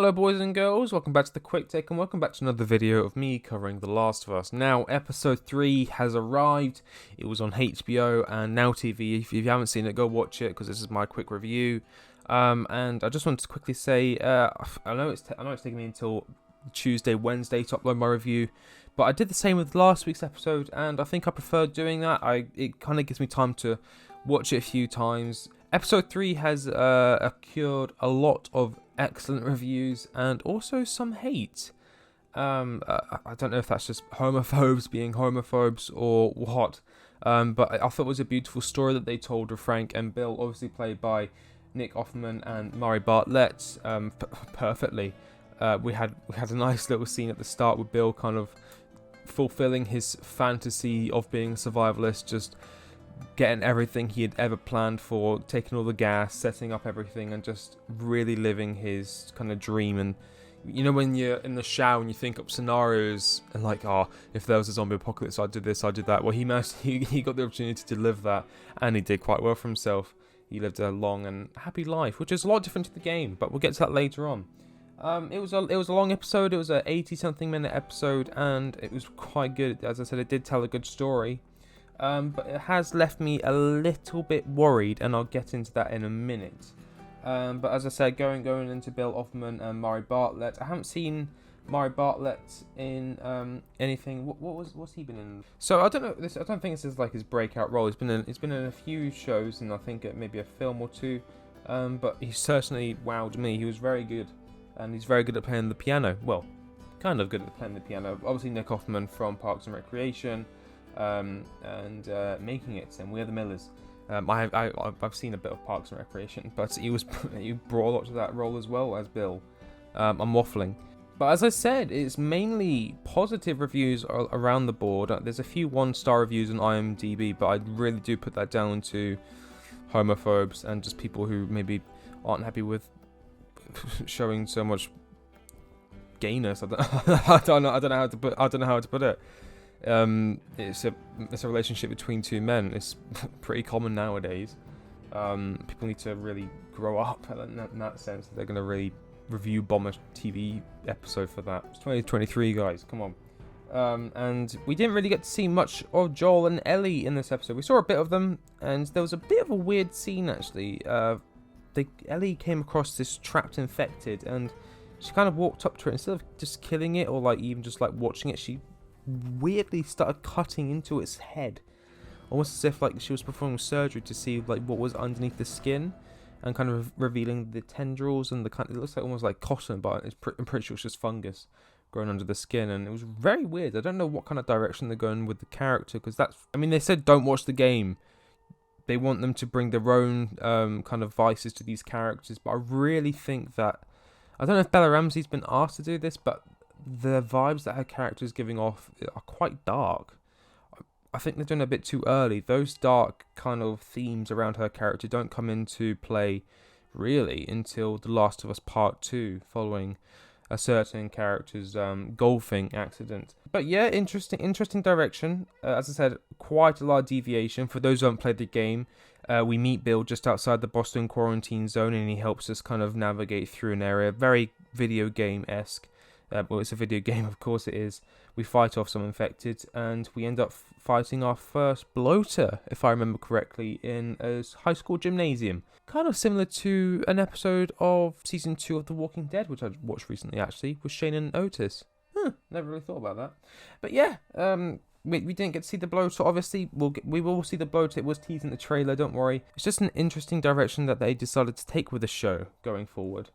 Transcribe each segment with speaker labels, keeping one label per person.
Speaker 1: Hello boys and girls, welcome back to the Quick Take and welcome back to another video of me covering The Last of Us. Now, episode 3 has arrived. It was on HBO and Now TV. If you haven't seen it, go watch it because this is my quick review. And I just wanted to quickly say, I know it's taking me until Tuesday, Wednesday to upload my review, but I did the same with last week's episode and I think I preferred doing that. It kind of gives me time to watch it a few times. Episode 3 has accrued a lot of excellent reviews and also some hate. I don't know if that's just homophobes being homophobes or what, but I thought it was a beautiful story that they told of Frank and Bill, obviously played by Nick Offerman and Murray Bartlett, perfectly. We had a nice little scene at the start with Bill kind of fulfilling his fantasy of being a survivalist, just getting everything he had ever planned for, taking all the gas, setting up everything, and just really living his kind of dream. And you know, when you're in the shower and you think up scenarios and like, oh, if there was a zombie apocalypse, I'd do this, I'd do that. Well, he got the opportunity to live that, and he did quite well for himself. He lived a long and happy life, which is a lot different to the game, but we'll get to that later on. It was a long episode. It was a 80-something minute episode, and it was quite good. As I said, it did tell a good story. But it has left me a little bit worried, and I'll get into that in a minute. But as I said, going into Bill Offerman and Murray Bartlett, I haven't seen Murray Bartlett in anything. What's he been in? So I don't know. I don't think this is like his breakout role. He's been in a few shows, and I think maybe a film or two. But he certainly wowed me. He was very good, and he's very good at playing the piano. Well, kind of good at playing the piano. Obviously, Nick Offerman from Parks and Recreation. And Making It, and We Are the Millers. I've seen a bit of Parks and Recreation, but he brought a lot to that role as well as Bill. I'm waffling, but as I said, it's mainly positive reviews around the board. There's a few 1-star reviews on IMDb, but I really do put that down to homophobes and just people who maybe aren't happy with showing so much gayness. I don't know how to put it. It's a relationship between two men. It's pretty common nowadays. People need to really grow up in that sense. They're going to really bomb a TV episode for that. It's 2023, guys. Come on. And we didn't really get to see much of Joel and Ellie in this episode. We saw a bit of them, and there was a bit of a weird scene actually. Ellie came across this trapped infected, and she kind of walked up to it. Instead of just killing it or like even just like watching it, she weirdly started cutting into its head, almost as if like she was performing surgery to see like what was underneath the skin, and kind of revealing the tendrils and it looks like almost like cotton, but I'm pretty sure it's just fungus growing under the skin, and it was very weird. I don't know what kind of direction they're going with the character, because they said don't watch the game. They want them to bring their own kind of vices to these characters, but I really think that, I don't know if Bella Ramsey's been asked to do this, but the vibes that her character is giving off are quite dark. I think they're doing it a bit too early. Those dark kind of themes around her character don't come into play really until The Last of Us Part 2, following a certain character's golfing accident. But yeah, interesting direction. As I said, quite a lot of deviation. For those who haven't played the game, we meet Bill just outside the Boston quarantine zone, and he helps us kind of navigate through an area, very video game-esque. Well, it's a video game, of course it is. We fight off some infected, and we end up fighting our first bloater, if I remember correctly, in a high school gymnasium. Kind of similar to an episode of Season 2 of The Walking Dead, which I watched recently, actually, with Shane and Otis. Never really thought about that. But yeah, we didn't get to see the bloater, obviously. We will see the bloater. It was teased in the trailer, don't worry. It's just an interesting direction that they decided to take with the show going forward.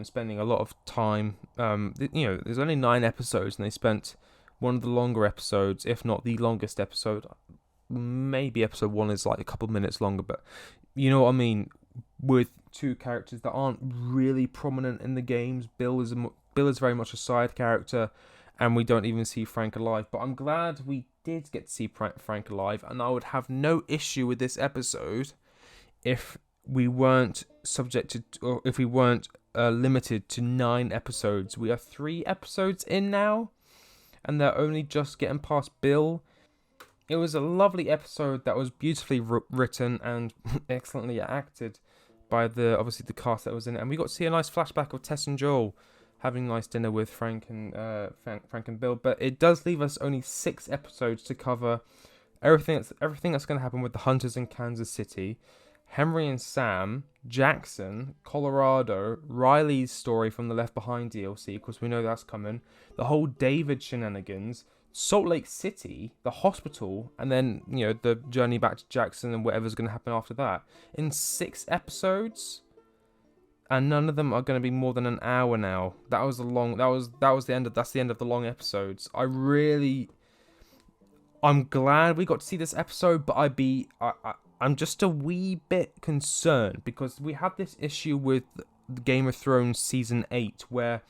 Speaker 1: Spending a lot of time, there's only 9 episodes, and they spent one of the longer episodes, if not the longest episode. Maybe episode 1 is like a couple minutes longer, but you know what I mean, with 2 characters that aren't really prominent in the games. Bill is very much a side character, and we don't even see Frank alive. But I'm glad we did get to see Frank alive, and I would have no issue with this episode if we weren't subjected, or if we weren't limited to 9 episodes. We are 3 episodes in now, and they're only just getting past Bill. It was a lovely episode that was beautifully written and excellently acted by the cast that was in it, and we got to see a nice flashback of Tess and Joel having a nice dinner with Frank and Bill. But it does leave us only 6 episodes to cover everything that's going to happen with the Hunters in Kansas City, Henry and Sam, Jackson, Colorado, Riley's story from the Left Behind DLC, because we know that's coming, the whole David shenanigans, Salt Lake City, the hospital, and then, the journey back to Jackson and whatever's going to happen after that. In 6 episodes, and none of them are going to be more than an hour now. That's the end of the long episodes. I'm glad we got to see this episode, but I'm just a wee bit concerned because we have this issue with Game of Thrones Season 8 where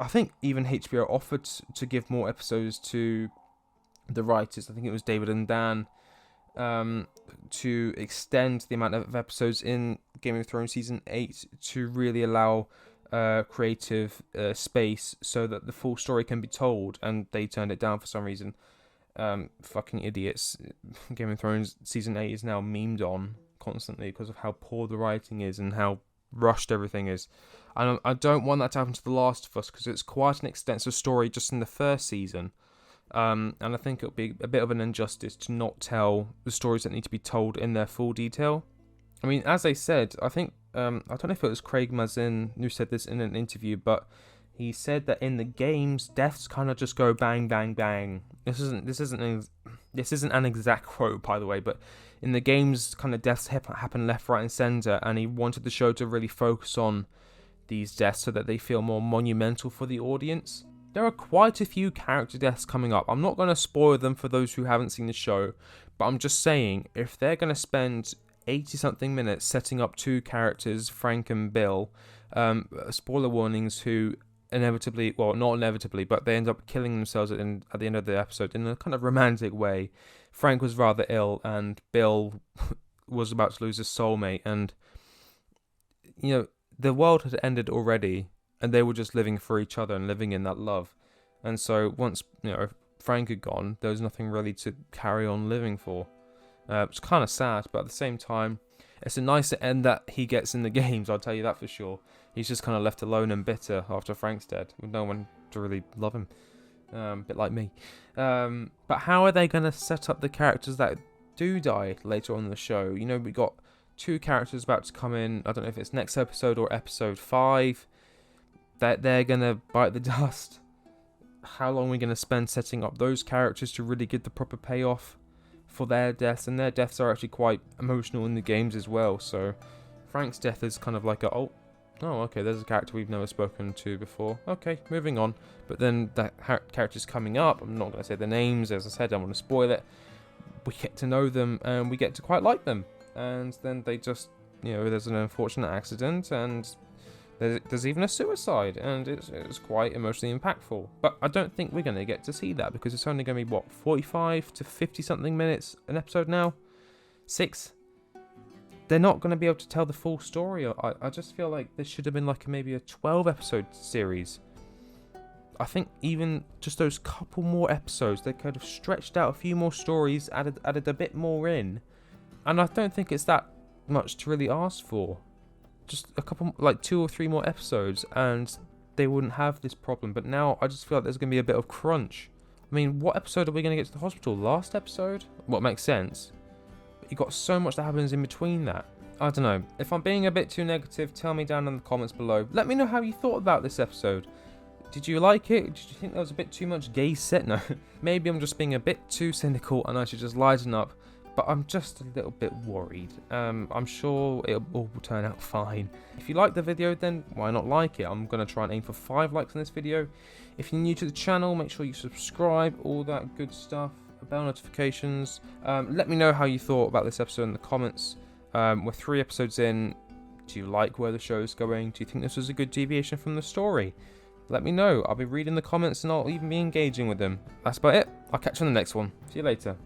Speaker 1: I think even HBO offered to give more episodes to the writers. I think it was David and Dan, to extend the amount of episodes in Game of Thrones Season 8 to really allow creative space so that the full story can be told, and they turned it down for some reason. Fucking idiots. Game of Thrones Season 8 is now memed on constantly because of how poor the writing is and how rushed everything is. And I don't want that to happen to The Last of Us because it's quite an extensive story just in the first season. And I think it'll be a bit of an injustice to not tell the stories that need to be told in their full detail. I mean, as I said, I think, I don't know if it was Craig Mazin who said this in an interview, but he said that in the games, deaths kind of just go bang, bang, bang. This isn't an exact quote, by the way, but in the games, kind of deaths happen left, right, and center, and he wanted the show to really focus on these deaths so that they feel more monumental for the audience. There are quite a few character deaths coming up. I'm not going to spoil them for those who haven't seen the show, but I'm just saying, if they're going to spend 80-something minutes setting up 2 characters, Frank and Bill, spoiler warnings, who inevitably, well, not inevitably, but they end up killing themselves at the end of the episode in a kind of romantic way. Frank was rather ill, and Bill was about to lose his soulmate, and, the world had ended already, and they were just living for each other and living in that love. And so once, Frank had gone, there was nothing really to carry on living for. It's kind of sad, but at the same time, it's a nicer end that he gets in the games, I'll tell you that for sure. He's just kind of left alone and bitter after Frank's dead, with no one to really love him. A bit like me. But how are they going to set up the characters that do die later on in the show? We got 2 characters about to come in. I don't know if it's next episode or episode 5. That they're going to bite the dust. How long are we going to spend setting up those characters to really get the proper payoff for their deaths? And their deaths are actually quite emotional in the games as well. So Frank's death is kind of like okay, there's a character we've never spoken to before. Okay, moving on. But then that character's coming up. I'm not going to say their names. As I said, I don't want to spoil it. We get to know them and we get to quite like them. And then they just, there's an unfortunate accident and there's even a suicide. And it's quite emotionally impactful. But I don't think we're going to get to see that because it's only going to be, 45 to 50-something minutes an episode now? 6? They're not going to be able to tell the full story. I just feel like this should have been maybe a 12-episode series. I think even just those couple more episodes, they could have stretched out a few more stories, added a bit more in. And I don't think it's that much to really ask for. Just a couple, 2 or 3 more episodes, and they wouldn't have this problem. But now I just feel like there's going to be a bit of crunch. I mean, what episode are we going to get to the hospital? Last episode? What makes sense? You got so much that happens in between that. I don't know. If I'm being a bit too negative, tell me down in the comments below. Let me know how you thought about this episode. Did you like it? Did you think there was a bit too much gay set? No. Maybe I'm just being a bit too cynical and I should just lighten up. But I'm just a little bit worried. I'm sure it all will turn out fine. If you like the video, then why not like it? I'm going to try and aim for 5 likes on this video. If you're new to the channel, make sure you subscribe, all that good stuff. Bell notifications. Let me know how you thought about this episode in the comments. We're 3 episodes in. Do you like where the show's going? Do you think this was a good deviation from the story? Let me know. I'll be reading the comments and I'll even be engaging with them. That's about it. I'll catch you on the next one. See you later.